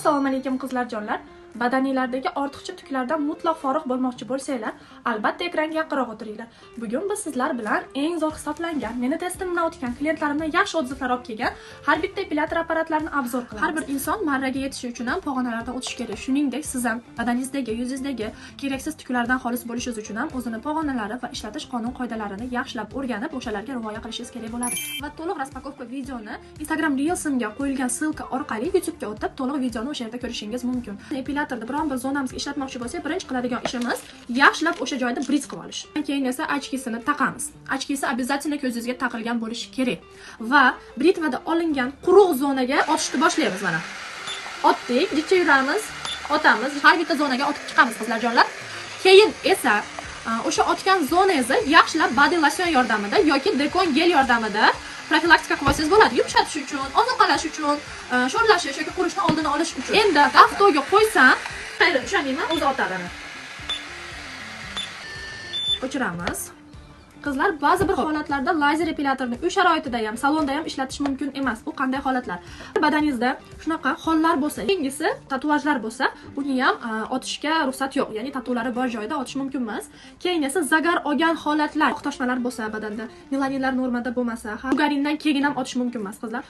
Assalomu alaykum qizlarjonlar. Badaninglardagi ortiqcha tuklardan mutlaq forig' bo'lmoqchi bo'lsanglar, albatta ekranga yaqinroq o'tiringlar. Bugun biz sizlar bilan eng zo'r hisoblangan, meni testimdan o'tgan klientlarimdan yaxshi odzivlar olib kelgan har bitta epilator apparatlarini obzor qilamiz. Har bir inson marraga yetishi uchun ham pog'onalardan o'tish kerak. Shuningdek, siz ham badaningizdagi, yuzingizdagi keraksiz tuklardan xolis bo'lishingiz uchun ham o'zini pog'onalari va ishlatish qonun-qoidalarini yaxshilab o'rganib, o'shalarga rioya qilishingiz kerak bo'ladi. Va to'liq raspakovka videoni Instagram Reels'imga qo'yilgan silka orqali YouTube'ga o'tib, to'liq videoni o'sha yerda ko'rishingiz mumkin. Epilatorda biron bir zonamizga ishlatmoqchi bo'lsak, birinchi qiladigan ishimiz yaxshilab o'sha joyda britz qilib olish. Keyin esa ochkisini taqamiz. Ochkisi обязательно ko'zingizga taqilgan bo'lishi kerak. Va britvada olingan quruq zonaga otishni boshlaymiz mana. Otdik, jicha yuramiz, otamiz, har bitta zonaga otib chiqamiz qizlarjonlar. Keyin esa o'sha otgan zonangizni yaxshilab body lotion yordamida yoki dekon gel yordamida profilaktika qilsangiz bo'ladi. Yumshatish uchun, oziqalash uchun, sho'rlashish yoki qurishni oldini olish uchun. Endi avtoga qo'ysam, qayerda tushamayman, o'zi otadi. O'chiramiz. Qizlar, ba'zi bir holatlarda lazer epilatorni uy sharoitida ham, salonda ham ishlatish mumkin emas. U qanday holatlar? Badaningizda shunaqa hollar bo'lsa, keyingisi tatuajlar bo'lsa, uni ham otishga ruxsat yo'q. Ya'ni tatualari bor joyda otish mumkin emas. Keyin esa zagar olgan holatlar, oqtoshmalar bo'lsa badanda, melaninlar normada bo'lmasa, bugarindan keyin ham otish mumkin emas, qizlar.